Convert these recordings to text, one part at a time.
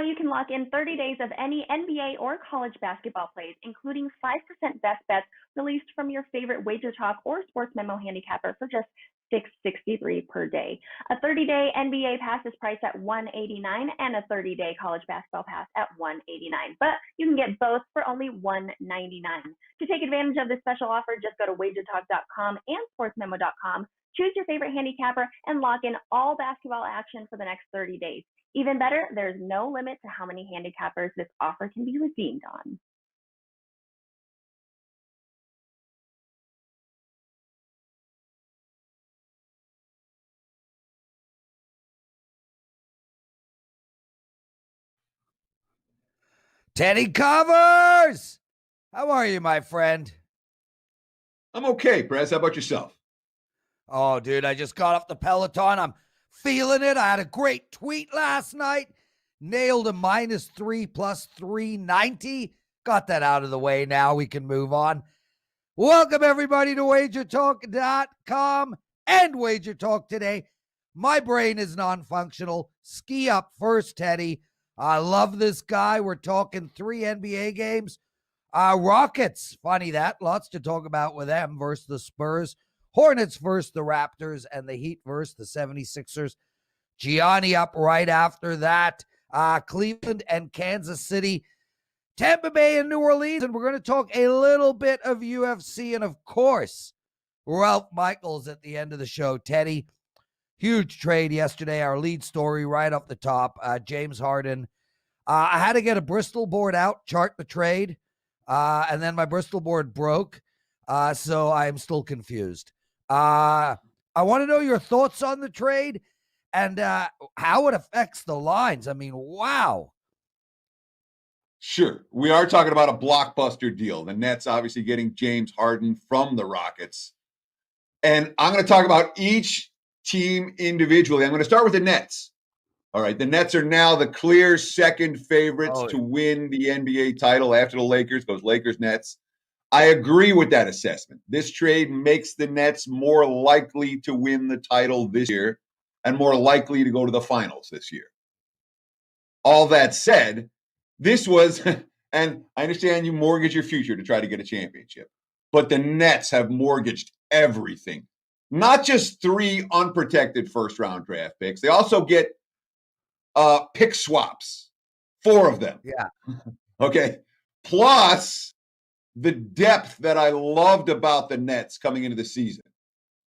now you can lock in 30 days of any NBA or college basketball plays, including 5% best bets released from your favorite WagerTalk or Sports Memo handicapper for just $6.63 per day. A 30-day NBA pass is priced at $189 and a 30-day college basketball pass at $189. But you can get both for only $199. To take advantage of this special offer, just go to WagerTalk.com and SportsMemo.com. Choose your favorite handicapper and lock in all basketball action for the next 30 days. Even better, there's no limit to how many handicappers this offer can be redeemed on. Teddy Covers! How are you, my friend? I'm okay, Prez. How about yourself? Oh, dude, I just got off the Peloton. I'm feeling it. I had a great tweet last night. Nailed a -3 plus 390. Got that out of the way now. We can move on. Welcome, everybody, to WagerTalk.com and WagerTalk Today. My brain is non-functional. Ski up first, Teddy. I love this guy. We're talking 3 NBA games. Rockets, funny that. Lots to talk about with them versus the Spurs. Hornets versus the Raptors, and the Heat versus the 76ers. Gianni up right after that. Cleveland and Kansas City. Tampa Bay and New Orleans, and we're going to talk a little bit of UFC, and of course, Ralph Michaels at the end of the show. Teddy, huge trade yesterday. Our lead story right up the top, James Harden. I had to get a Bristol board out, chart the trade, and then my Bristol board broke, so I'm still confused. I want to know your thoughts on the trade and how it affects the lines. I mean, wow. Sure. We are talking about a blockbuster deal. The Nets obviously getting James Harden from the Rockets. And I'm going to talk about each team individually. I'm going to start with the Nets. All right. The Nets are now the clear second favorites to win the NBA title after the Lakers. Goes Lakers, Nets. I agree with that assessment. This trade makes the Nets more likely to win the title this year and more likely to go to the finals this year. All that said, this was, and I understand you mortgage your future to try to get a championship, but the Nets have mortgaged everything. Not just 3 unprotected first-round draft picks. They also get pick swaps, 4 of them. Yeah. Okay. Plus the depth that I loved about the Nets coming into the season.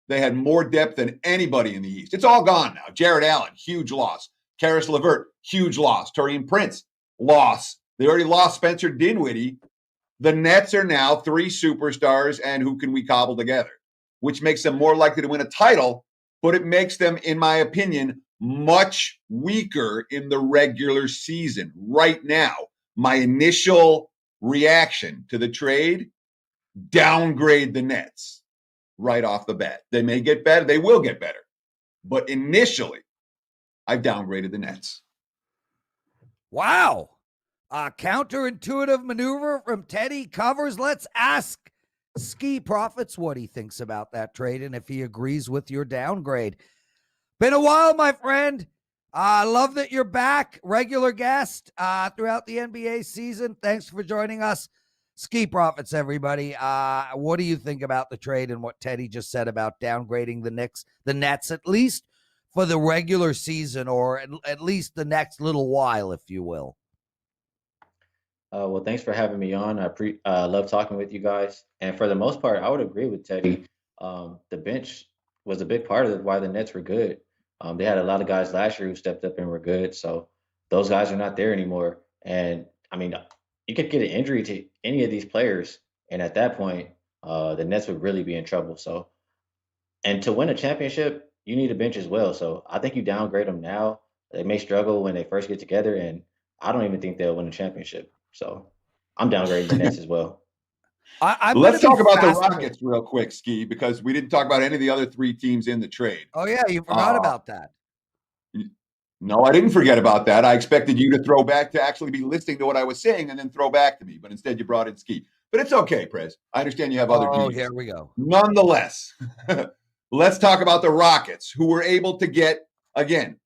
They had more depth than anybody in the East. It's all gone now. Jared Allen, huge loss. Karis LeVert, huge loss. Taurean Prince, loss. They already lost Spencer Dinwiddie. The Nets are now 3 superstars, and who can we cobble together? Which makes them more likely to win a title, but it makes them, in my opinion, much weaker in the regular season. Right now, my initial reaction to the trade, downgrade the Nets right off the bat. They may get better. They will get better. But initially, I've downgraded the Nets. Wow. A counterintuitive maneuver from Teddy Covers. Let's ask Skee Profits what he thinks about that trade and if he agrees with your downgrade. Been a while, my friend. I love that you're back. Regular guest throughout the NBA season. Thanks for joining us. Skee Profits, everybody. What do you think about the trade and what Teddy just said about downgrading the Nets, at least for the regular season, or at least the next little while, if you will? Well, thanks for having me on. I love talking with you guys. And for the most part, I would agree with Teddy. The bench was a big part of why the Nets were good. They had a lot of guys last year who stepped up and were good. So those guys are not there anymore. And I mean, you could get an injury to any of these players, and at that point, the Nets would really be in trouble. So, and to win a championship, you need a bench as well. So I think you downgrade them now. They may struggle when they first get together, and I don't even think they'll win a championship. So I'm downgrading the Nets as well. Let's talk about the Rockets real quick, Skee, because we didn't talk about any of the other 3 teams in the trade. Oh, yeah, you forgot about that. No, I didn't forget about that. I expected you to throw back to actually be listening to what I was saying and then throw back to me, but instead you brought in Skee. But it's okay, Prez. I understand you have other teams. Oh, here we go. Nonetheless, let's talk about the Rockets, who were able to get, again,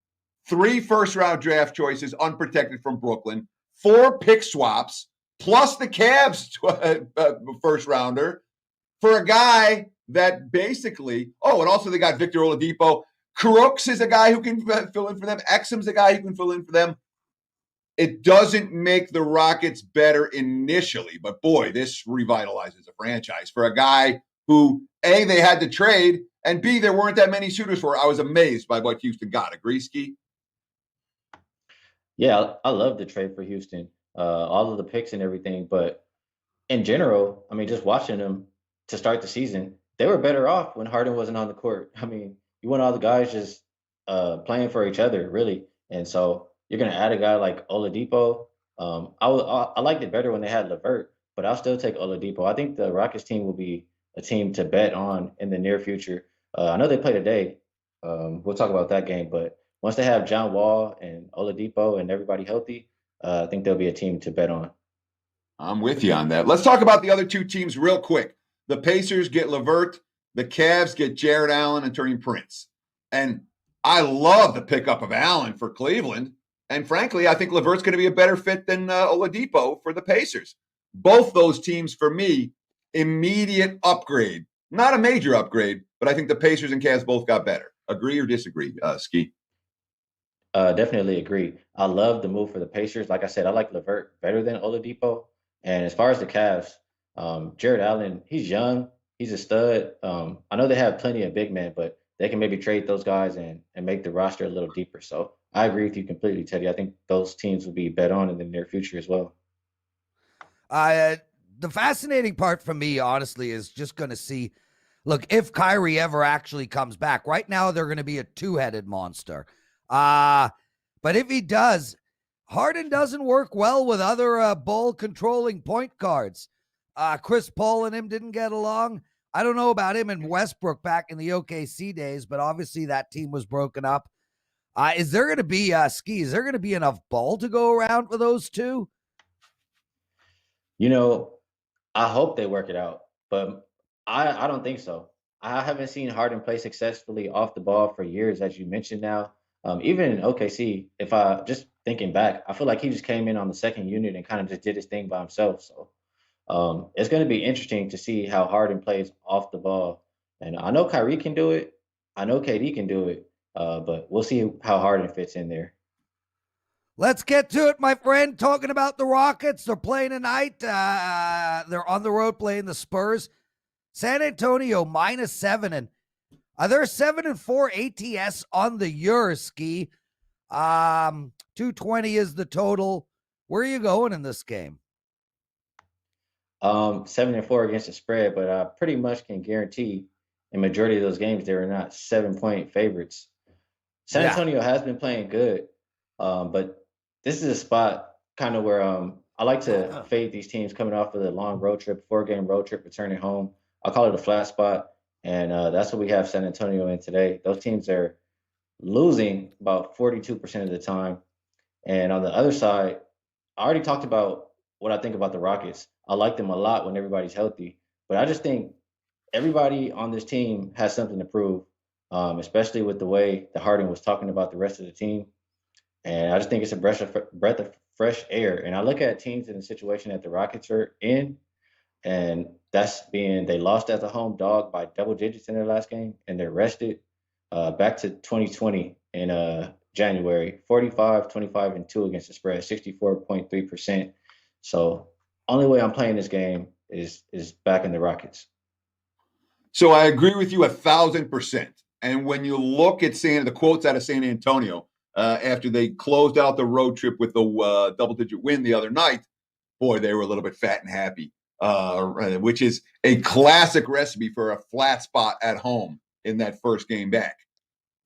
3 first-round draft choices unprotected from Brooklyn, 4 pick swaps, plus the Cavs first-rounder for a guy that basically, and also they got Victor Oladipo. Crooks is a guy who can fill in for them. Exum's a guy who can fill in for them. It doesn't make the Rockets better initially, but boy, this revitalizes a franchise for a guy who, A, they had to trade, and B, there weren't that many suitors for. I was amazed by what Houston got. Agree, Skee? Yeah, I love the trade for Houston, all of the picks and everything. But in general, I mean, just watching them to start the season, they were better off when Harden wasn't on the court. I mean, you want all the guys just playing for each other, really. And so you're going to add a guy like Oladipo. I liked it better when they had LeVert, but I'll still take Oladipo. I think the Rockets team will be a team to bet on in the near future. I know they play today. We'll talk about that game, but once they have John Wall and Oladipo and everybody healthy, I think they'll be a team to bet on. I'm with you on that. Let's talk about the other 2 teams real quick. The Pacers get LeVert. The Cavs get Jared Allen and Taurean Prince. And I love the pickup of Allen for Cleveland. And frankly, I think LeVert's going to be a better fit than Oladipo for the Pacers. Both those teams, for me, immediate upgrade. Not a major upgrade, but I think the Pacers and Cavs both got better. Agree or disagree, Skee? Definitely agree. I love the move for the Pacers. Like I said, I like LeVert better than Oladipo. And as far as the Cavs, Jared Allen, he's young. He's a stud. I know they have plenty of big men, but they can maybe trade those guys and make the roster a little deeper. So I agree with you completely, Teddy. I think those teams will be bet on in the near future as well. The fascinating part for me, honestly, is just going to see, look, if Kyrie ever actually comes back. Right now, they're going to be a 2-headed monster. But if he does, Harden doesn't work well with other ball-controlling point guards. Chris Paul and him didn't get along. I don't know about him and Westbrook back in the OKC days, but obviously that team was broken up. Is there going to be, Skee, is there going to be enough ball to go around for those 2? You know, I hope they work it out, but I don't think so. I haven't seen Harden play successfully off the ball for years, as you mentioned now. Even in OKC, if I just thinking back, I feel like he just came in on the second unit and kind of just did his thing by himself. So it's going to be interesting to see how Harden plays off the ball. And I know Kyrie can do it. I know KD can do it, but we'll see how Harden fits in there. Let's get to it, my friend. Talking about the Rockets. They're playing tonight. They're on the road playing the Spurs. San Antonio -7. And they're 7-4 ATS on the year, Skee. 220 is the total. Where are you going in this game? 7-4 against the spread, but I pretty much can guarantee in majority of those games they were not 7-point favorites. San Antonio has been playing good, but this is a spot kind of where I like to fade these teams coming off of the long road trip, 4-game road trip, returning home. I'll call it a flat spot, and that's what we have San Antonio in today. Those teams are losing about 42% of the time. And on the other side, I already talked about what I think about the Rockets. I like them a lot when everybody's healthy, but I just think everybody on this team has something to prove, especially with the way the Harden was talking about the rest of the team. And I just think it's a breath of fresh air. And I look at teams in the situation that the Rockets are in, and that's being they lost as a home dog by double digits in their last game, and they're rested back to 2020 in January, 45-25-2 against the spread, 64.3%. So only way I'm playing this game is backing the Rockets. So I agree with you 1,000%. And when you look at the quotes out of San Antonio, after they closed out the road trip with the double-digit win the other night, boy, they were a little bit fat and happy, which is a classic recipe for a flat spot at home in that first game back.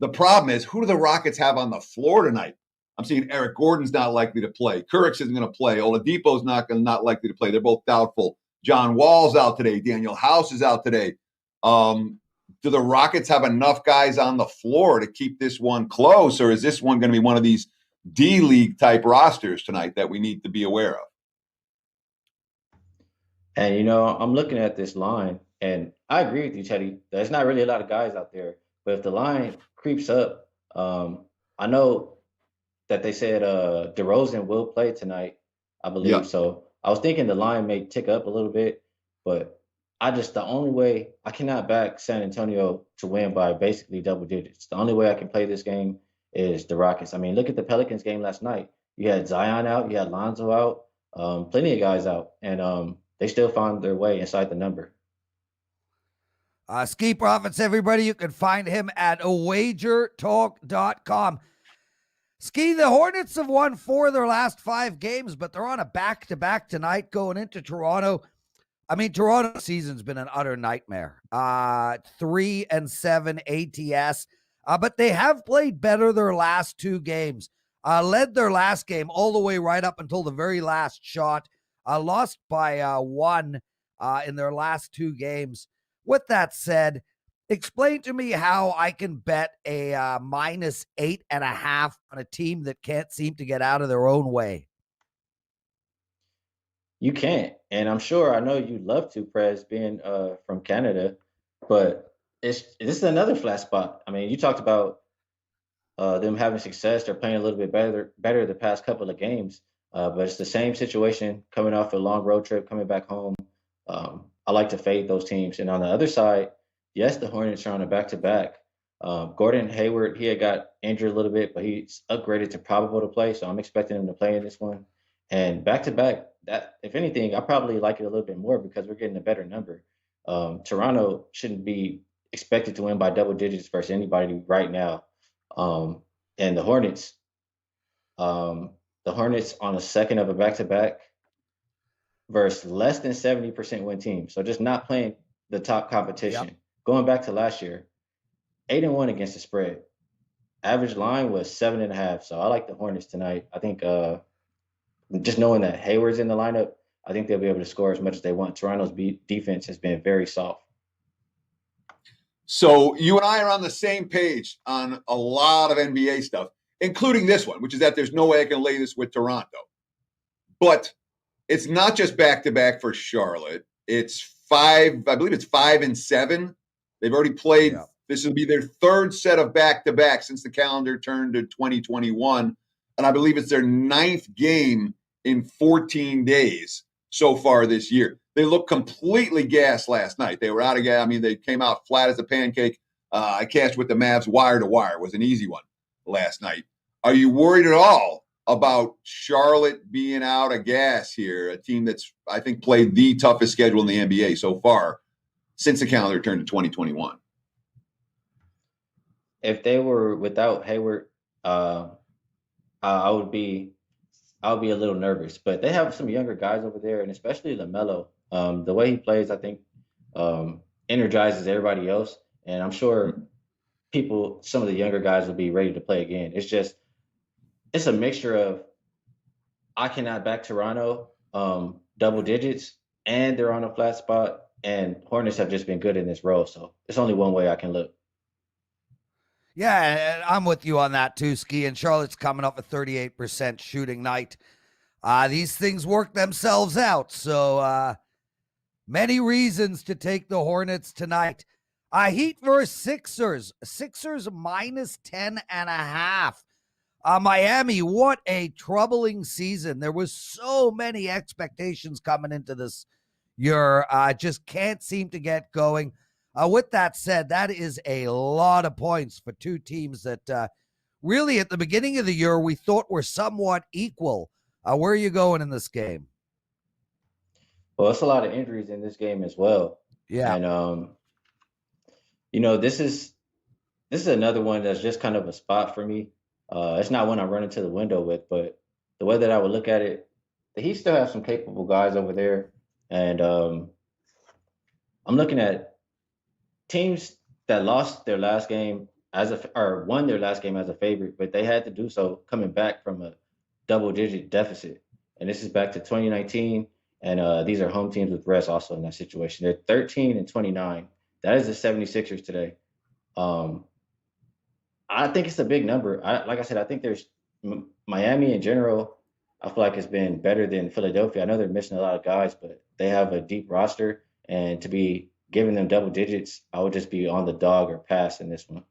The problem is, who do the Rockets have on the floor tonight? I'm seeing Eric Gordon's not likely to play. Kurix isn't going to play. Oladipo's not likely to play. They're both doubtful. John Wall's out today. Daniel House is out today. Do the Rockets have enough guys on the floor to keep this one close, or is this one going to be one of these D-League type rosters tonight that we need to be aware of? And, I'm looking at this line, and I agree with you, Teddy. There's not really a lot of guys out there. But if the line creeps up, I know that they said DeRozan will play tonight, I Yeah. believe. So I was thinking the line may tick up a little bit, but the only way I cannot back San Antonio to win by basically double digits. The only way I can play this game is the Rockets. I mean, look at the Pelicans game last night. You had Zion out, you had Lonzo out, plenty of guys out, and they still found their way inside the number. Skee Profits, everybody. You can find him at WagerTalk.com. Skee, the Hornets have won 4 of their last 5 games, but they're on a back-to-back tonight going into Toronto. I mean, Toronto's season's been an utter nightmare. 3-7 ATS, but they have played better their last 2 games. Led their last game all the way right up until the very last shot. Lost by 1 in their last 2 games. With that said, explain to me how I can bet a -8.5 on a team that can't seem to get out of their own way. You can't, and I'm sure I know you'd love to, Prez, being from Canada, but this is another flat spot. I mean, you talked about them having success. They're playing a little bit better the past couple of games, but it's the same situation coming off a long road trip, coming back home. I like to fade those teams. And on the other side, yes, the Hornets are on a back-to-back. Gordon Hayward, he had got injured a little bit, but he's upgraded to probable to play, so I'm expecting him to play in this one. And back-to-back, that if anything, I probably like it a little bit more because we're getting a better number. Toronto shouldn't be expected to win by double digits versus anybody right now. And the Hornets on a second of a back-to-back versus less than 70% win team. So just not playing the top competition. Yep. Going back to last year, 8-1 against the spread. Average line was 7.5. So I like the Hornets tonight. I think just knowing that Hayward's in the lineup, I think they'll be able to score as much as they want. Toronto's defense has been very soft. So you and I are on the same page on a lot of NBA stuff, including this one, which is that there's no way I can lay this with Toronto. But it's not just back-to-back for Charlotte. It's 5, I believe it's 5-7. They've already played. Yeah. This will be their 3rd set of back-to-back since the calendar turned to 2021. And I believe it's their 9th game in 14 days so far this year. They looked completely gassed last night. They were out of gas. I mean, they came out flat as a pancake. I cashed with the Mavs wire to wire. It was an easy one last night. Are you worried at all about Charlotte being out of gas here, a team that's, I think, played the toughest schedule in the NBA so far since the calendar turned to 2021? If they were without Hayward, I would be a little nervous. But they have some younger guys over there, and especially LaMelo. The way he plays, I think, energizes everybody else. And I'm sure some of the younger guys will be ready to play again. It's a mixture of I cannot back Toronto double digits, and they're on a flat spot, and Hornets have just been good in this role. So it's only one way I can look. Yeah, and I'm with you on that too, Skee. And Charlotte's coming off a 38% shooting night. These things work themselves out. So many reasons to take the Hornets tonight. Heat versus Sixers. Sixers -10.5. Miami, what a troubling season. There was so many expectations coming into this year. Just can't seem to get going. With that said, that is a lot of points for 2 teams that really at the beginning of the year we thought were somewhat equal. Where are you going in this game? Well, it's a lot of injuries in this game as well. Yeah. And, this is another one that's just kind of a spot for me. It's not one I run into the window with, but the way that I would look at it, the Heat still have some capable guys over there. And I'm looking at teams that lost their last game or won their last game as a favorite, but they had to do so coming back from a double-digit deficit. And this is back to 2019, and these are home teams with rest also in that situation. They're 13-29. That is the 76ers today. I think it's a big number. Like I said, I think there's Miami in general. I feel like it's been better than Philadelphia. I know they're missing a lot of guys, but they have a deep roster, and to be giving them double digits, I would just be on the dog or pass in this one.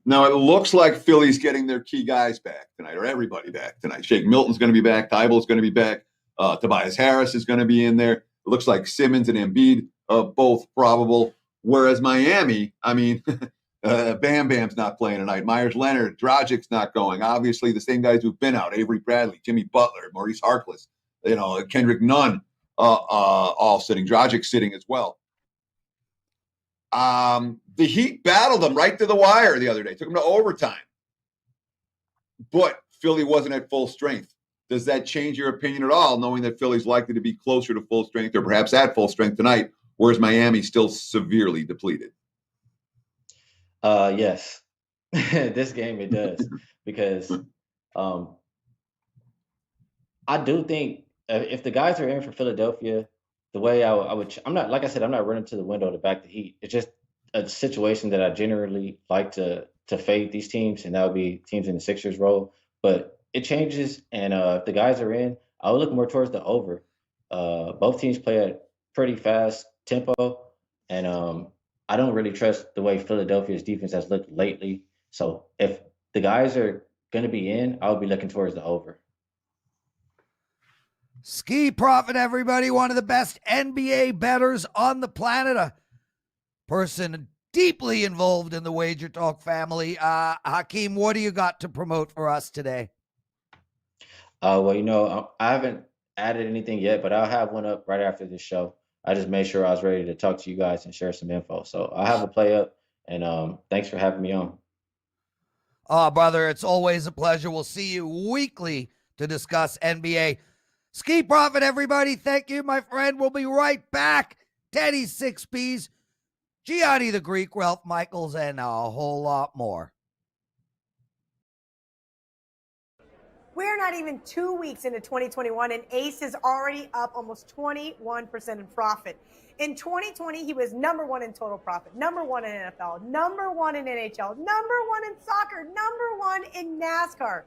Now, it looks like Philly's getting their key guys back tonight, or everybody back tonight. Shake Milton's going to be back. Thibault's going to be back. Tobias Harris is going to be in there. It looks like Simmons and Embiid both probable. Whereas Miami, I mean, Bam Bam's not playing tonight. Myers Leonard, Dragic's not going. Obviously, the same guys who've been out: Avery Bradley, Jimmy Butler, Maurice Harkless, Kendrick Nunn, all sitting. Dragic sitting as well. The Heat battled them right to the wire the other day. Took them to overtime. But Philly wasn't at full strength. Does that change your opinion at all, knowing that Philly's likely to be closer to full strength or perhaps at full strength tonight, whereas Miami's still severely depleted? Yes. This game it does. Because I do think if the guys are in for Philadelphia, the way I would, I'm not, like I said, I'm not running to the window to back the Heat. It's just a situation that I generally like to fade these teams, and that would be teams in the Sixers role. But it changes, and if the guys are in, I would look more towards the over. Both teams play at pretty fast tempo, and I don't really trust the way Philadelphia's defense has looked lately. So if the guys are going to be in, I would be looking towards the over. Skee Profit, everybody, one of the best NBA bettors on the planet, a person deeply involved in the WagerTalk family. Hakeem, what do you got to promote for us today? Well, I haven't added anything yet, but I'll have one up right after this show. I just made sure I was ready to talk to you guys and share some info. So I'll have a play up, and thanks for having me on. Brother, it's always a pleasure. We'll see you weekly to discuss NBA. Skee Profit, everybody. Thank you, my friend. We'll be right back. Teddy 6Bs, Gianni the Greek, Ralph Michaels, and a whole lot more. We're not even 2 weeks into 2021, and Ace is already up almost 21% in profit. In 2020, he was number one in total profit, number one in NFL, number one in NHL, number one in soccer, number one in NASCAR.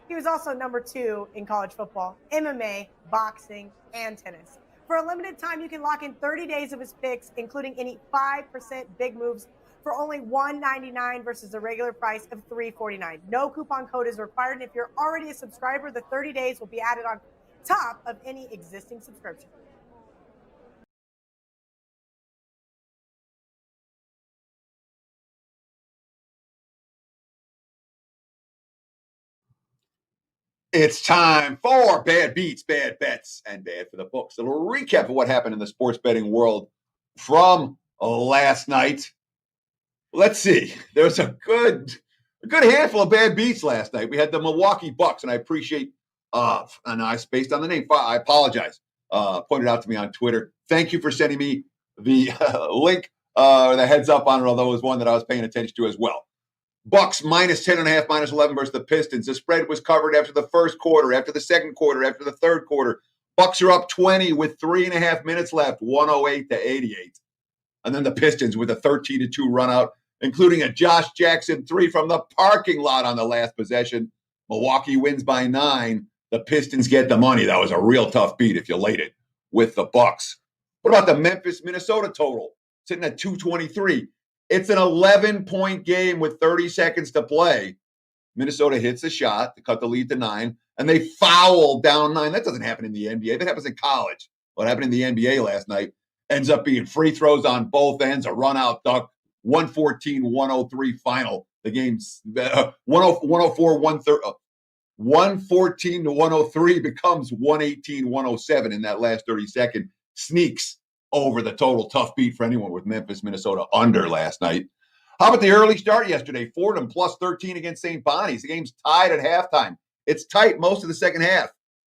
He was also number two in college football, MMA, boxing, and tennis. For a limited time, you can lock in 30 days of his picks, including any 5% big moves, for only $199 versus a regular price of $349. No coupon code is required, and if you're already a subscriber, the 30 days will be added on top of any existing subscription. It's time for Bad Beats, Bad Bets, and Bad for the Books. A little recap of what happened in the sports betting world from last night. Let's see. There was a good handful of bad beats last night. We had the Milwaukee Bucks, and I appreciate, and I spaced on the name. I apologize. Pointed out to me on Twitter. Thank you for sending me the link, the heads up on it, although it was one that I was paying attention to as well. Bucks minus 10.5, minus 11 versus the Pistons. The spread was covered after the first quarter, after the second quarter, after the third quarter. Bucks are up 20 with 3.5 minutes left, 108-88. And then the Pistons with a 13-2 run out, including a Josh Jackson 3 from the parking lot on the last possession. Milwaukee wins by 9. The Pistons get the money. That was a real tough beat if you laid it with the Bucks. What about the Memphis-Minnesota total? Sitting at 223. It's an 11-point game with 30 seconds to play. Minnesota hits a shot to cut the lead to 9, and they foul down 9. That doesn't happen in the NBA. That happens in college. What happened in the NBA last night ends up being free throws on both ends, a run-out dunk, 114-103 final. The game's 114-103 becomes 118-107 in that last 30-second. Sneaks over the total. Tough beat for anyone with Memphis, Minnesota under last night. How about the early start yesterday? Fordham plus 13 against St. Bonnie's. The game's tied at halftime. It's tight most of the second half.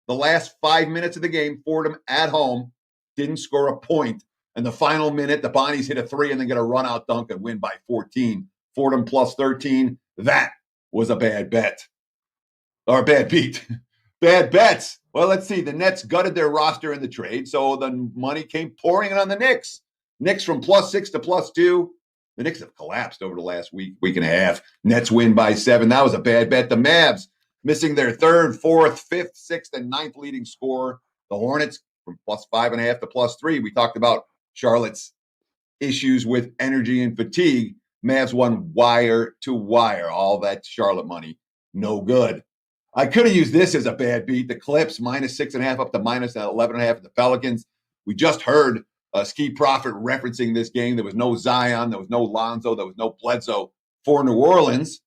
The last 5 minutes of the game, Fordham at home didn't score a point. And the final minute, the Bonnies hit a 3 and then get a run-out dunk and win by 14. Fordham plus 13. That was a bad bet. Or a bad beat. Bad bets. Well, let's see. The Nets gutted their roster in the trade, so the money came pouring in on the Knicks. Knicks from +6 to +2. The Knicks have collapsed over the last week and a half. Nets win by 7. That was a bad bet. The Mavs missing their 3rd, 4th, 5th, 6th, and 9th leading scorer. The Hornets from +5.5 to +3. We talked about Charlotte's issues with energy and fatigue. Mavs won wire to wire. All that Charlotte money, no good. I could have used this as a bad beat. The Clips -6.5 up to -11.5. The Pelicans. We just heard Skee Profit referencing this game. There was no Zion. There was no Lonzo. There was no Bledsoe for New Orleans.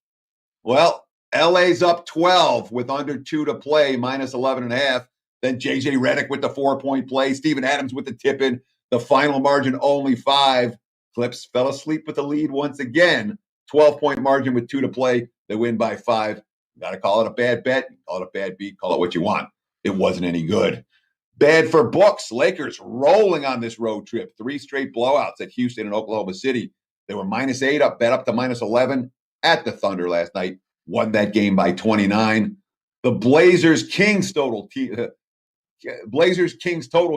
Well, LA's up 12 with under 2 to play, -11.5. Then JJ Redick with the 4-point play. Steven Adams with the tip-in. The final margin only 5. Clips fell asleep with the lead once again. 12-point margin with 2 to play. They win by 5. You got to call it a bad bet. Call it a bad beat. Call it what you want. It wasn't any good. Bad for books. Lakers rolling on this road trip. 3 straight blowouts at Houston and Oklahoma City. They were -8 up, bet up to -11 at the Thunder last night. Won that game by 29. The Blazers-Kings total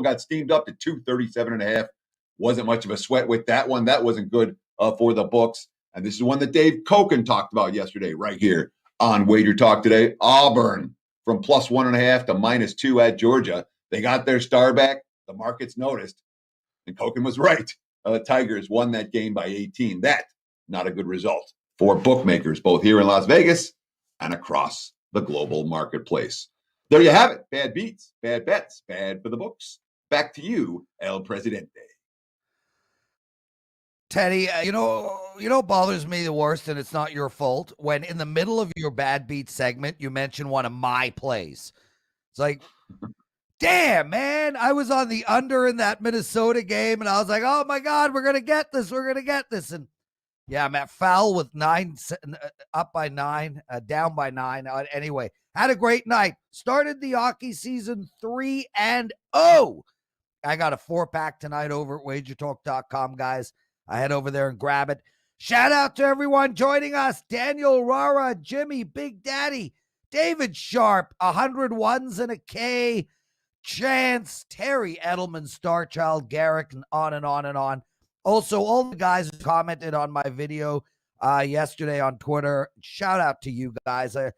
got steamed up to 237.5. Wasn't much of a sweat with that one. That wasn't good for the books. And this is one that Dave Koken talked about yesterday right here on Wager Talk Today. Auburn from +1.5 to -2 at Georgia. They got their star back. The markets noticed. And Koken was right. Tigers won that game by 18. That, not a good result for bookmakers, both here in Las Vegas and across the global marketplace. There you have it. Bad beats, bad bets, bad for the books. Back to you, El Presidente. Teddy, you know what bothers me the worst, and it's not your fault, when in the middle of your bad beat segment, you mention one of my plays. It's like, damn, man, I was on the under in that Minnesota game, and I was like, oh my God, we're going to get this. We're going to get this. And yeah, I'm at foul with 9, up by 9, down by 9. Anyway, had a great night. Started the hockey season 3-0. I got a 4-pack tonight over at WagerTalk.com, guys. I head over there and grab it. Shout out to everyone joining us. Daniel Rara, Jimmy, Big Daddy, David Sharp, 100 ones and a K, Chance, Terry Edelman, Starchild, Garrick, and on and on and on. Also, all the guys who commented on my video yesterday on Twitter, shout out to you guys. I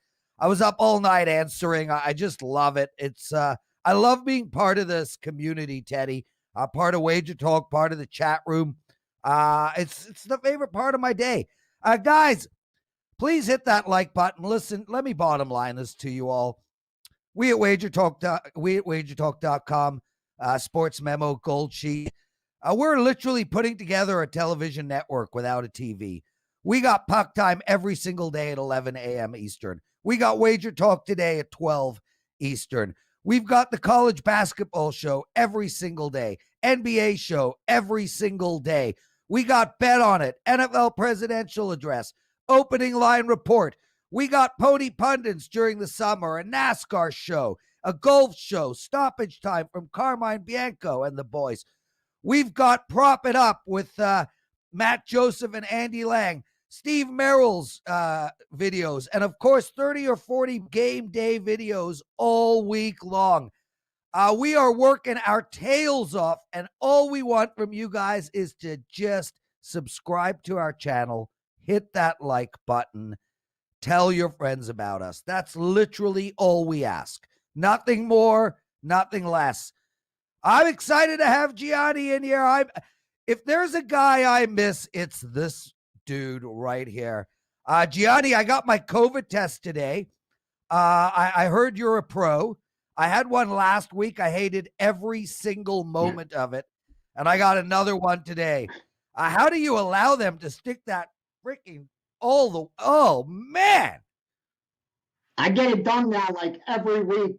was up all night answering. I just love it. It's I love being part of this community, Teddy. Part of Wager Talk, part of the chat room. It's the favorite part of my day. Guys, please hit that like button. Listen, let me bottom line this to you all. We at WagerTalk.com, Sports Memo, Gold Sheet. We're literally putting together a television network without a TV. We got puck time every single day at 11 a.m. Eastern. We got Wager Talk Today at 12 Eastern. We've got the college basketball show every single day. NBA show every single day. We got Bet on It, NFL presidential address, opening line report. We got Pony Pundits during the summer, a NASCAR show, a golf show, stoppage time from Carmine Bianco and the boys. We've got Prop It Up with Matt Joseph and Andy Lang, Steve Merrill's videos, and of course 30 or 40 game day videos all week long. We are working our tails off, and all we want from you guys is to just subscribe to our channel, hit that like button, tell your friends about us. That's literally all we ask. Nothing more, nothing less. I'm excited to have Gianni in here. If there's a guy I miss, it's this dude right here. Gianni, I got my COVID test today. I heard you're a pro. I had one last week. I hated every single moment of it. And I got another one today. How do you allow them to stick that freaking oh, man. I get it done now like every week,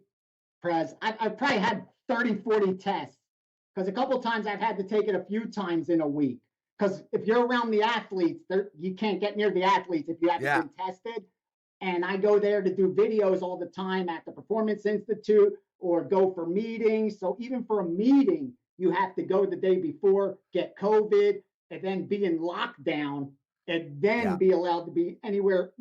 Prez. I've probably had 30, 40 tests because a couple of times I've had to take it a few times in a week. Because if you're around the athletes, you can't get near the athletes if you haven't been tested. And I go there to do videos all the time at the Performance Institute or go for meetings. So even for a meeting, you have to go the day before, get COVID, and then be in lockdown, and then be allowed to be anywhere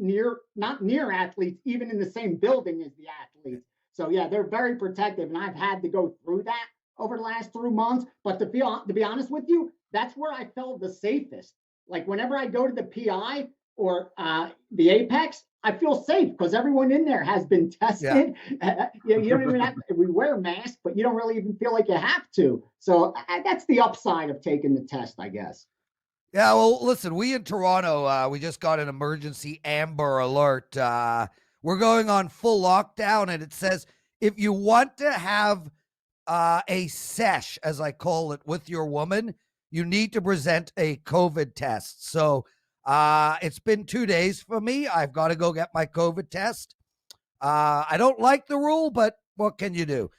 not near athletes, even in the same building as the athletes. So yeah, they're very protective. And I've had to go through that over the last 3 months. But to be honest with you, that's where I felt the safest. Like whenever I go to the PI or the Apex, I feel safe because everyone in there has been tested. You don't even have we wear masks, but you don't really even feel like you have to. So that's the upside of taking the test, I guess. Yeah, well, listen, we in Toronto, we just got an emergency Amber Alert. We're going on full lockdown, and it says if you want to have a sesh, as I call it, with your woman, you need to present a COVID test. So it's been 2 days for me. I've got to go get my COVID test. I don't like the rule, but what can you do?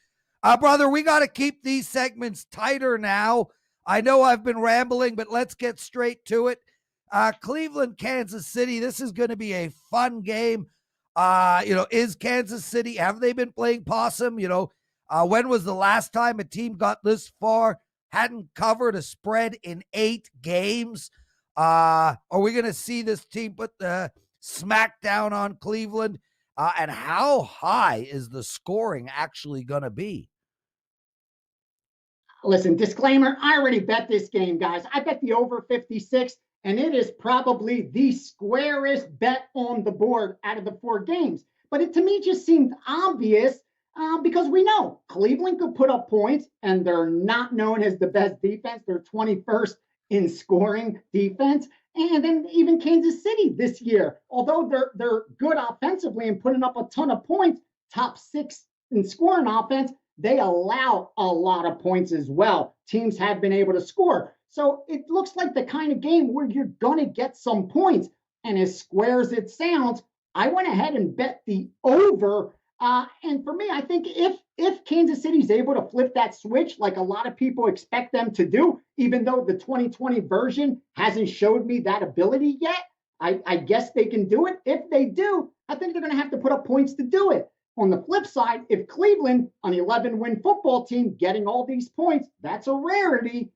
Brother, we got to keep these segments tighter now. I know I've been rambling, but let's get straight to it. Cleveland, Kansas City. This is going to be a fun game. Is Kansas City, have they been playing possum? When was the last time a team got this far, hadn't covered a spread in 8 games? Are we going to see this team put the smackdown on Cleveland? And how high is the scoring actually going to be? Listen, disclaimer, I already bet this game, guys. I bet the over 56, and it is probably the squarest bet on the board out of the 4 games. But it to me just seemed obvious because we know Cleveland could put up points, and they're not known as the best defense. They're 21st in scoring defense. And then even Kansas City this year, although they're good offensively and putting up a ton of points, top 6 in scoring offense, they allow a lot of points as well. Teams have been able to score. So it looks like the kind of game where you're going to get some points. And as square as it sounds, I went ahead and bet the over. And for me, I think if Kansas City's able to flip that switch like a lot of people expect them to do, even though the 2020 version hasn't showed me that ability yet, I guess they can do it. If they do, I think they're going to have to put up points to do it. On the flip side, if Cleveland, an 11-win football team getting all these points, that's a rarity,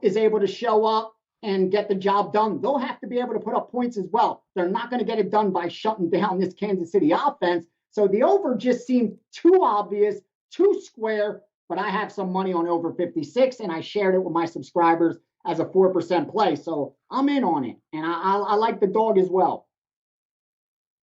is able to show up and get the job done, they'll have to be able to put up points as well. They're not going to get it done by shutting down this Kansas City offense. So the over just seemed too obvious, too square, but I have some money on over 56, and I shared it with my subscribers as a 4% play. So I'm in on it, and I like the dog as well.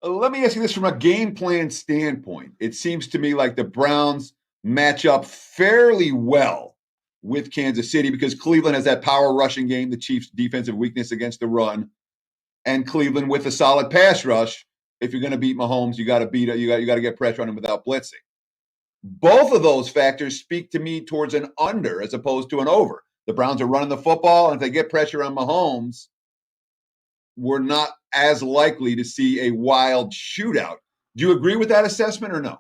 Let me ask you this from a game plan standpoint. It seems to me like the Browns match up fairly well with Kansas City because Cleveland has that power rushing game, the Chiefs' defensive weakness against the run, and Cleveland with a solid pass rush. If you're going to beat Mahomes, you got to get pressure on him without blitzing. Both of those factors speak to me towards an under as opposed to an over. The Browns are running the football, and if they get pressure on Mahomes, we're not as likely to see a wild shootout. Do you agree with that assessment or no?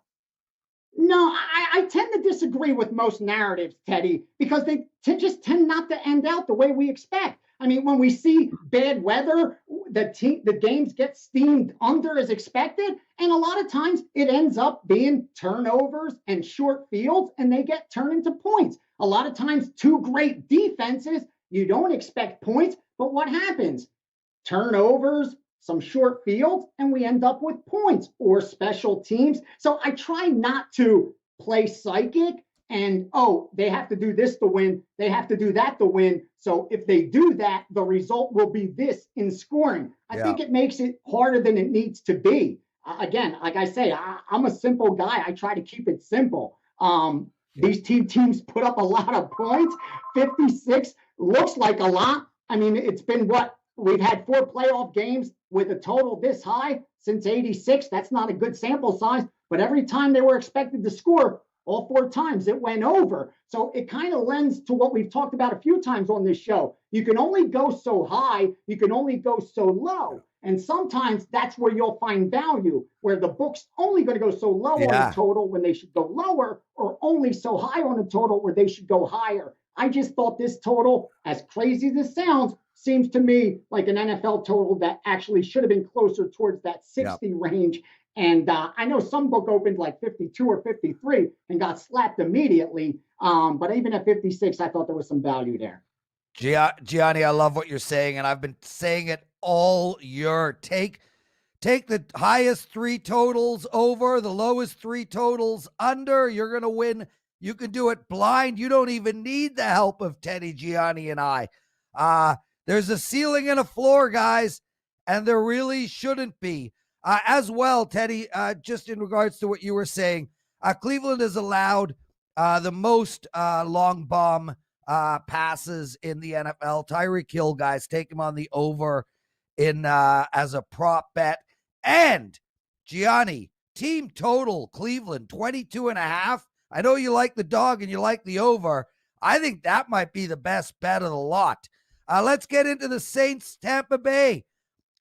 No, I tend to disagree with most narratives, Teddy, because they just tend not to end out the way we expect. I mean, when we see bad weather, the games get steamed under as expected, and a lot of times it ends up being turnovers and short fields, and they get turned into points. A lot of times, 2 great defenses, you don't expect points, but what happens? Turnovers, some short fields, and we end up with points or special teams. So I try not to play psychic and, they have to do this to win. They have to do that to win. So if they do that, the result will be this in scoring. I think it makes it harder than it needs to be. Again, like I say, I'm a simple guy. I try to keep it simple. These teams put up a lot of points. 56 looks like a lot. I mean, it's been what? We've had 4 playoff games with a total this high since 86. That's not a good sample size, but every time they were expected to score, all 4 times it went over. So it kind of lends to what we've talked about a few times on this show. You can only go so high, you can only go so low. And sometimes that's where you'll find value, where the book's only going to go so low on a total when they should go lower, or only so high on a total where they should go higher. I just thought this total, as crazy as it sounds, seems to me like an NFL total that actually should have been closer towards that 60 range. And I know some book opened like 52 or 53 and got slapped immediately. But even at 56, I thought there was some value there. Gianni, I love what you're saying, and I've been saying it all year. Take the highest 3 totals over, the lowest 3 totals under. You're going to win. You can do it blind. You don't even need the help of Teddy, Gianni, and I. There's a ceiling and a floor, guys, and there really shouldn't be. As well, Teddy, just in regards to what you were saying, Cleveland has allowed the most long bomb passes in the NFL. Tyreek Hill, guys, take him on the over in as a prop bet. And Gianni, team total, Cleveland, 22.5. I know you like the dog and you like the over. I think that might be the best bet of the lot. Let's get into the Saints, Tampa Bay.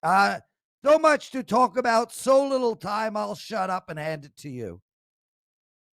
So much to talk about, so little time. I'll shut up and hand it to you.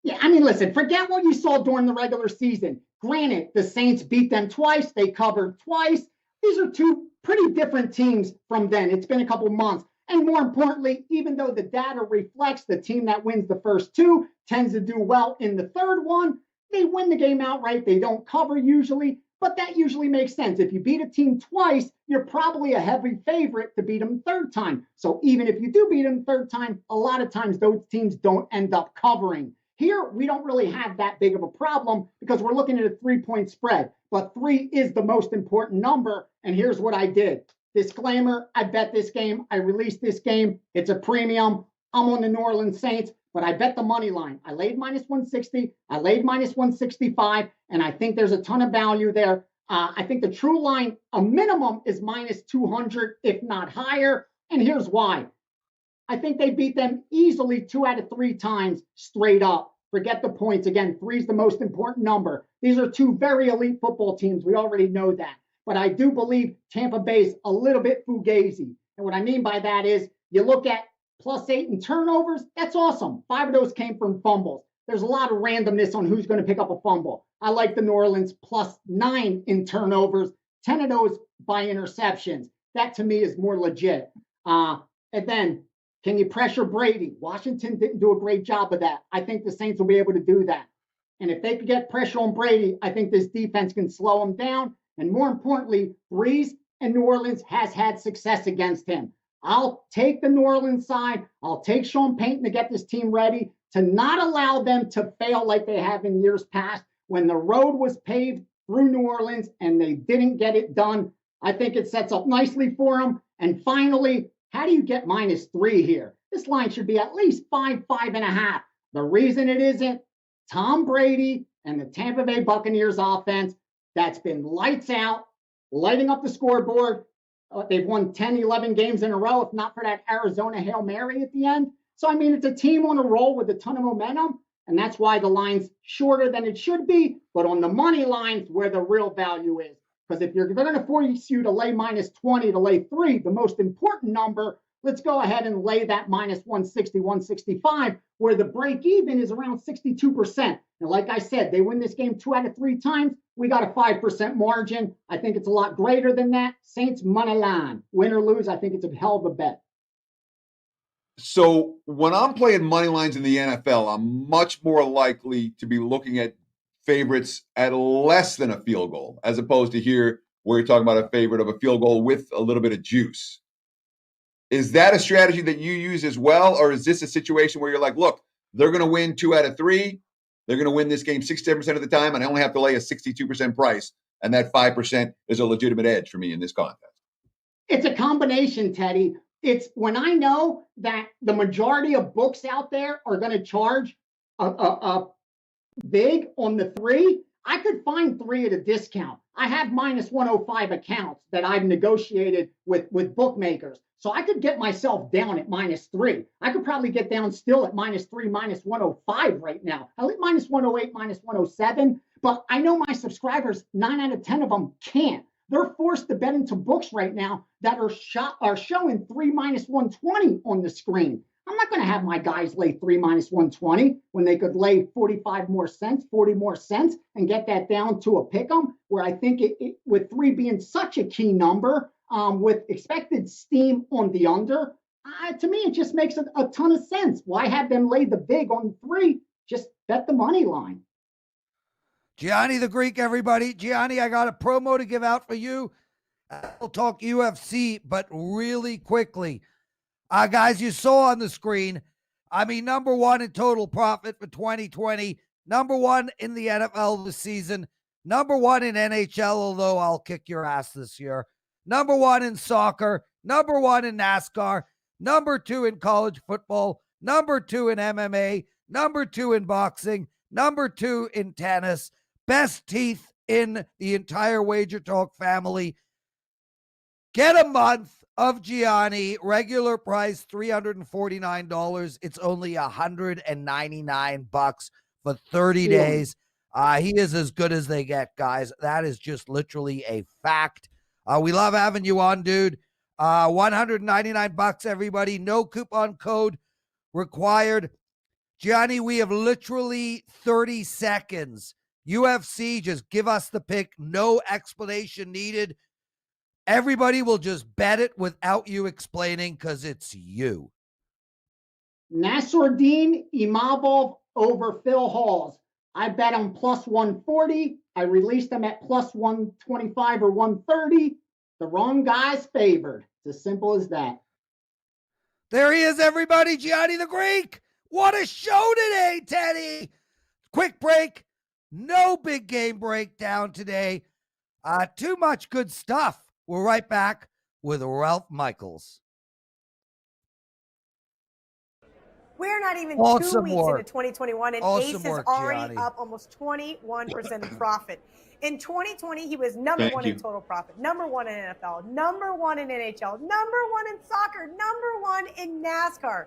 Yeah, I mean, listen, forget what you saw during the regular season. Granted, the Saints beat them twice. They covered twice. These are two pretty different teams from then. It's been a couple months. And more importantly, even though the data reflects the team that wins the first two tends to do well in the third one, they win the game outright. They don't cover usually, but that usually makes sense. If you beat a team twice, you're probably a heavy favorite to beat them third time. So even if you do beat them third time, a lot of times those teams don't end up covering. Here, we don't really have that big of a problem because we're looking at a 3-point spread, but 3 is the most important number. And here's what I did. Disclaimer, I bet this game. I released this game. It's a premium. I'm on the New Orleans Saints, but I bet the money line. I laid minus 160. I laid minus 165, and I think there's a ton of value there. I think the true line, a minimum, is minus 200, if not higher. And here's why. I think they beat them easily 2 out of 3 times straight up. Forget the points. Again, 3 is the most important number. These are two very elite football teams. We already know that. But I do believe Tampa Bay's a little bit fugazi. And what I mean by that is you look at +8 in turnovers. That's awesome. 5 of those came from fumbles. There's a lot of randomness on who's going to pick up a fumble. I like the New Orleans +9 in turnovers, 10 of those by interceptions. That to me is more legit. And then, can you pressure Brady? Washington didn't do a great job of that. I think the Saints will be able to do that. And if they could get pressure on Brady, I think this defense can slow him down. And more importantly, Breeze and New Orleans has had success against him. I'll take the New Orleans side. I'll take Sean Payton to get this team ready to not allow them to fail like they have in years past when the road was paved through New Orleans and they didn't get it done. I think it sets up nicely for them. And finally, how do you get -3 here? This line should be at least 5, 5.5. The reason it isn't, Tom Brady and the Tampa Bay Buccaneers offense that's been lights out, lighting up the scoreboard. They've won 10, 11 games in a row, if not for that Arizona Hail Mary at the end. So, I mean, it's a team on a roll with a ton of momentum, and that's why the line's shorter than it should be. But on the money lines, where the real value is. Because if they're going to force you to lay -20 to lay 3, the most important number, let's go ahead and lay that -160, 165, where the break even is around 62%. And like I said, they win this game 2 out of 3 times. We got a 5% margin. I think it's a lot greater than that. Saints money line. Win or lose, I think it's a hell of a bet. So when I'm playing money lines in the NFL, I'm much more likely to be looking at favorites at less than a field goal, as opposed to here where you're talking about a favorite of a field goal with a little bit of juice. Is that a strategy that you use as well? Or is this a situation where you're like, look, they're going to win 2 out of 3. They're going to win this game 67% of the time, and I only have to lay a 62% price, and that 5% is a legitimate edge for me in this contest. It's a combination, Teddy. It's when I know that the majority of books out there are going to charge a big on the 3, I could find 3 at a discount. I have -105 accounts that I've negotiated with bookmakers. So I could get myself down at -3. I could probably get down still at -3, -105 right now. I like -108, -107. But I know my subscribers, 9 out of 10 of them can't. They're forced to bet into books right now that are showing 3 -120 on the screen. I'm not going to have my guys lay 3 -120 when they could lay 45 more cents, 40 more cents, and get that down to a pick 'em, where I think with 3 being such a key number, with expected steam on the under, to me, it just makes a ton of sense. Why have them lay the big on 3? Just bet the money line. Gianni the Greek, everybody. Gianni, I got a promo to give out for you. We'll talk UFC, but really quickly. Guys, you saw on the screen, I mean, number 1 in total profit for 2020, number 1 in the NFL this season, number 1 in NHL, although I'll kick your ass this year, number 1 in soccer, number 1 in NASCAR, number 2 in college football, number 2 in MMA, number 2 in boxing, number 2 in tennis, best teeth in the entire Wager Talk family. Get a month of Gianni, regular price $349. It's only $199 for 30 days. He is as good as they get, guys. That is just literally a fact. We love having you on, dude. $199, everybody. No coupon code required. Gianni, we have literally 30 seconds. UFC, just give us the pick. No explanation needed. Everybody will just bet it without you explaining because it's you. Nasruddin Imavov over Phil Halls. I bet him plus 140. I released him at plus 125 or 130. The wrong guy's favored. It's as simple as that. There he is, everybody. Gianni the Greek. What a show today, Teddy. Quick break. No big game breakdown today. Too much good stuff. We're right back with Ralph Michaels. We're not even Awesome 2 weeks work. into 2021, and Awesome Ace is work, already Gianni. up almost 21% in profit. In 2020, he was number one in total profit, number one in NFL, number one in NHL, number one in soccer, number one in NASCAR.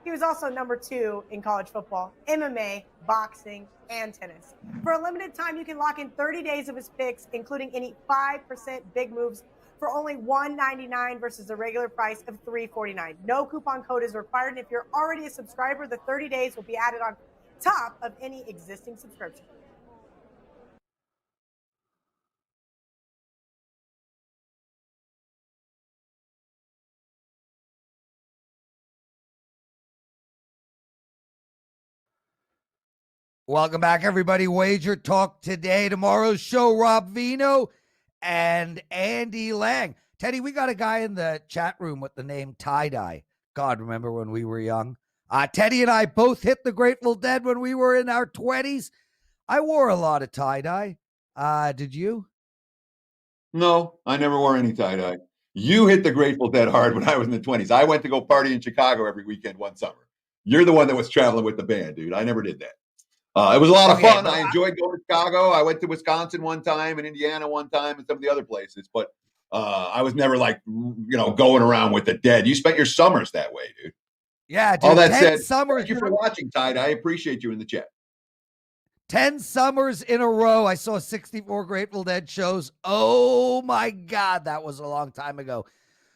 He was also number two in college football, MMA, boxing, and tennis. For a limited time, you can lock in 30 days of his picks, including any 5% big moves, for only $199 versus a regular price of $349. No coupon code is required, and if you're already a subscriber, the 30 days will be added on top of any existing subscription. Welcome back, everybody. Wager Talk Today. Tomorrow's show, Rob Vino and Andy Lang. Teddy, we got a guy in the chat room with the name Tie-Dye. God, remember when we were young? Teddy and I both hit the Grateful Dead when we were in our 20s. I wore a lot of tie-dye. Did you? No, I never wore any tie-dye. You hit the Grateful Dead hard when I was in the 20s. I went to go party in Chicago every weekend one summer. You're the one that was traveling with the band, dude. I never did that. It was a lot of fun. I enjoyed going to Chicago. I went to Wisconsin one time and Indiana one time and some of the other places. But I was never like, going around with the Dead. You spent your summers that way, dude. Yeah, dude. All that said, summers. Thank you for watching, Tide. I appreciate you in the chat. 10 summers in a row. I saw 64 Grateful Dead shows. Oh, my God. That was a long time ago.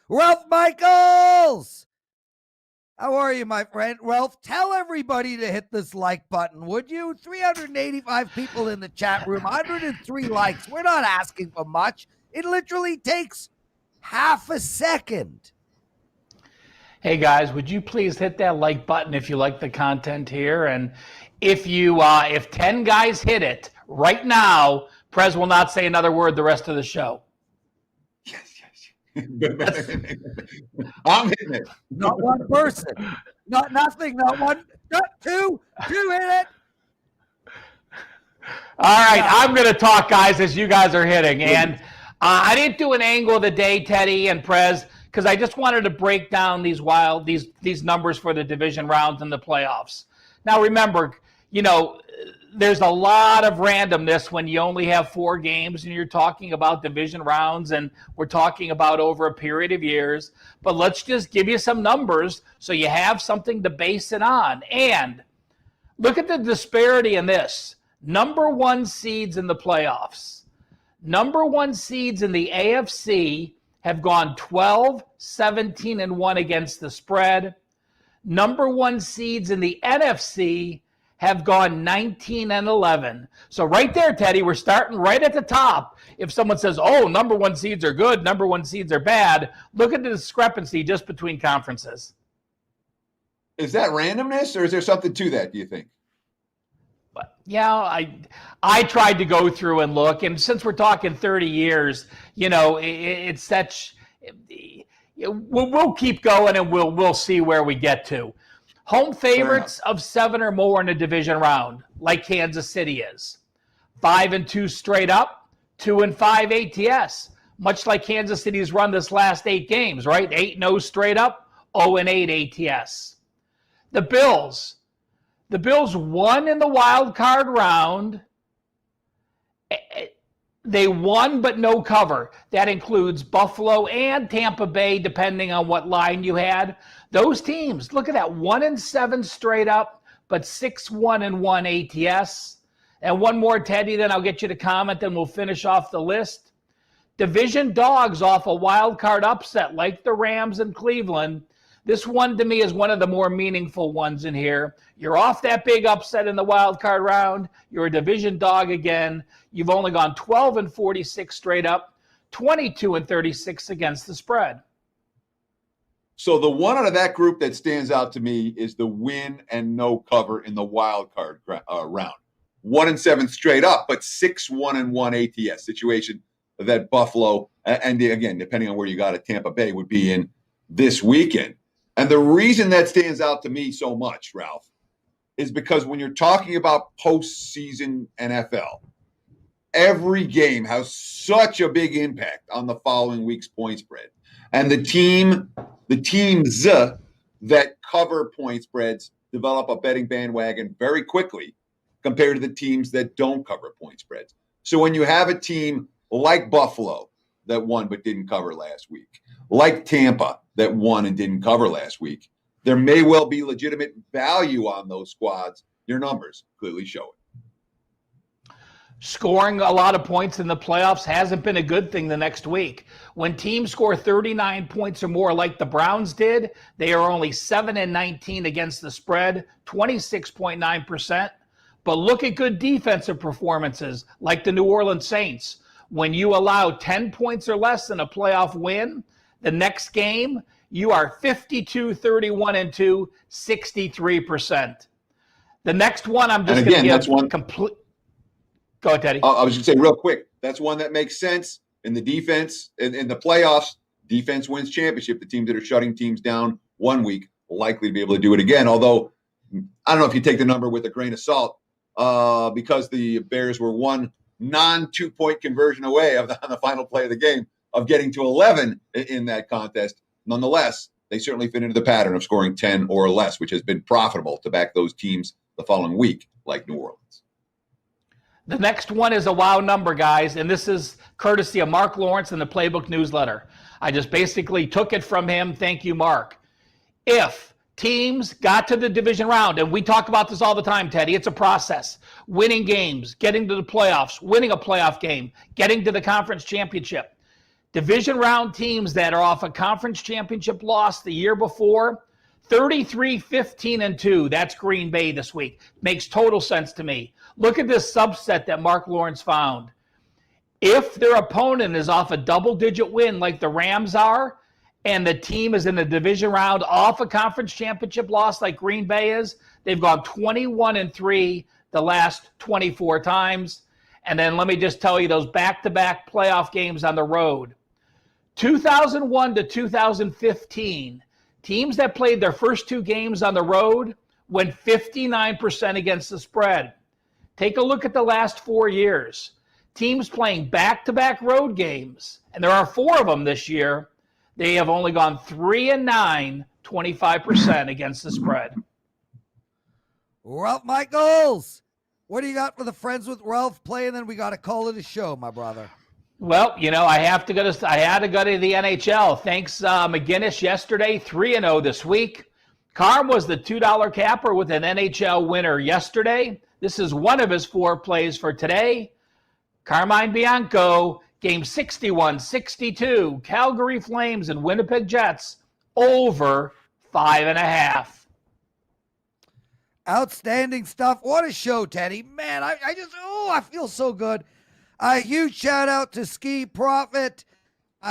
Ralph Michaels. How are you, my friend? Ralph, tell everybody to hit this like button, would you? 385 people in the chat room, 103 likes. We're not asking for much. It literally takes half a second. Hey, guys, would you please hit that like button if you like the content here? And if 10 guys hit it right now, Prez will not say another word the rest of the show. Yes. I'm hitting it. Not one person. Nothing. Not one. Not two. Two hit it. All right, I'm going to talk, guys, as you guys are hitting. And I didn't do an angle of the day, Teddy and Prez, because I just wanted to break down these numbers for the division rounds and the playoffs. Now, remember, there's a lot of randomness when you only have 4 games and you're talking about division rounds, and we're talking about over a period of years. But let's just give you some numbers so you have something to base it on. And look at the disparity in this. Number 1 seeds in the playoffs. Number 1 seeds in the AFC have gone 12, 17, and 1 against the spread. Number 1 seeds in the NFC have gone 19 and 11. So right there, Teddy, we're starting right at the top. If someone says, oh, number 1 seeds are good, number 1 seeds are bad, look at the discrepancy just between conferences. Is that randomness or is there something to that, do you think? But yeah, I tried to go through and look, and since we're talking 30 years, it's such. We'll keep going, and we'll see where we get to. Home favorites of 7 or more in a division round, like Kansas City is. 5-2 straight up, 2-5 ATS, much like Kansas City's run this last 8 games, right? 8-0 straight up, 0-8 ATS. The Bills won in the wild card round They won, but no cover. That includes Buffalo and Tampa Bay, depending on what line you had. Those teams, look at that, 1-7 straight up, but 6-1-1 ATS. And one more, Teddy, then I'll get you to comment, and we'll finish off the list. Division dogs off a wild card upset like the Rams and Cleveland. This one to me is one of the more meaningful ones in here. You're off that big upset in the wild card round. You're a division dog again. You've only gone 12-46 straight up, 22-36 against the spread. So the one out of that group that stands out to me is the win and no cover in the wild card round. 1-7 straight up, but 6-1-1 ATS situation that Buffalo, and again, depending on where you got it, Tampa Bay would be in this weekend. And the reason that stands out to me so much, Ralph, is because when you're talking about postseason NFL, every game has such a big impact on the following week's point spread. And the teams that cover point spreads develop a betting bandwagon very quickly compared to the teams that don't cover point spreads. So when you have a team like Buffalo that won but didn't cover last week, like Tampa that won and didn't cover last week, there may well be legitimate value on those squads. Your numbers clearly show it. Scoring a lot of points in the playoffs hasn't been a good thing the next week. When teams score 39 points or more like the Browns did, they are only 7-19 against the spread, 26.9%. But look at good defensive performances like the New Orleans Saints. When you allow 10 points or less in a playoff win, the next game, you are 52-31-2, 63%. The next one, I'm just going to give one complete. Go ahead, Teddy. I was going to say real quick, that's one that makes sense in the defense. In the playoffs, defense wins championship. The teams that are shutting teams down one week likely to be able to do it again. Although, I don't know if you take the number with a grain of salt, because the Bears were one non-2-point conversion away on the final play of the game of getting to 11 in that contest. Nonetheless, they certainly fit into the pattern of scoring 10 or less, which has been profitable to back those teams the following week, like New Orleans. The next one is a wow number, guys, and this is courtesy of Mark Lawrence in the Playbook newsletter. I just basically took it from him. Thank you, Mark. If teams got to the division round, and we talk about this all the time, Teddy, it's a process. Winning games, getting to the playoffs, winning a playoff game, getting to the conference championship. Division round teams that are off a conference championship loss the year before, 33-15-2. That's Green Bay this week. Makes total sense to me. Look at this subset that Mark Lawrence found. If their opponent is off a double-digit win like the Rams are, and the team is in the division round off a conference championship loss like Green Bay is, they've gone 21-3 the last 24 times. And then let me just tell you those back-to-back playoff games on the road. 2001 to 2015, teams that played their first two games on the road went 59% against the spread. Take a look at the last 4 years. Teams playing back-to-back road games, and there are 4 of them this year, they have only gone 3-9, 25% against the spread. Ralph Michaels, what do you got for the Friends with Ralph play? And then we got to call it a show, my brother. Well, you know, I had to go to the NHL. Thanks, McGinnis yesterday, 3-0 this week. Carm was the $2 capper with an NHL winner yesterday. This is one of his 4 plays for today. Carmine Bianco, game 61-62, Calgary Flames and Winnipeg Jets, over 5.5. Outstanding stuff. What a show, Teddy. Man, I feel so good. A huge shout out to Skee Profit,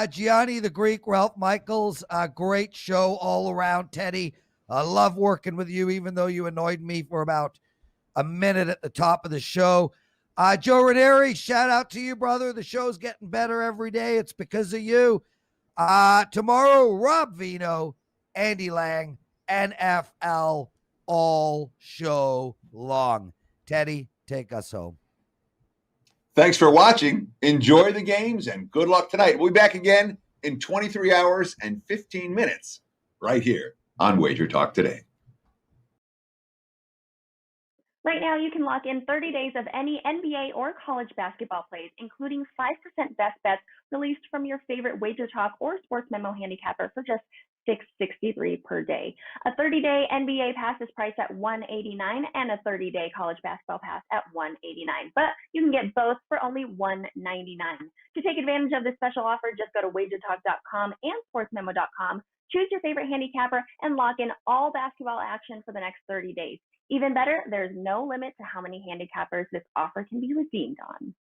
Gianni the Greek, Ralph Michaels. A great show all around, Teddy. I love working with you, even though you annoyed me for about a minute at the top of the show. Joe Ranieri, shout out to you, brother. The show's getting better every day. It's because of you. Tomorrow, Rob Vino, Andy Lang, NFL all show long. Teddy, take us home. Thanks for watching. Enjoy the games and good luck tonight. We'll be back again in 23 hours and 15 minutes right here on WagerTalk Today. Right now, you can lock in 30 days of any NBA or college basketball plays, including 5% best bets released from your favorite WagerTalk or Sports Memo handicapper for just $6.63 per day. A 30-day NBA pass is priced at $189 and a 30-day college basketball pass at $189. But you can get both for only $199. To take advantage of this special offer, just go to WagerTalk.com and SportsMemo.com. Choose your favorite handicapper and lock in all basketball action for the next 30 days. Even better, there's no limit to how many handicappers this offer can be redeemed on.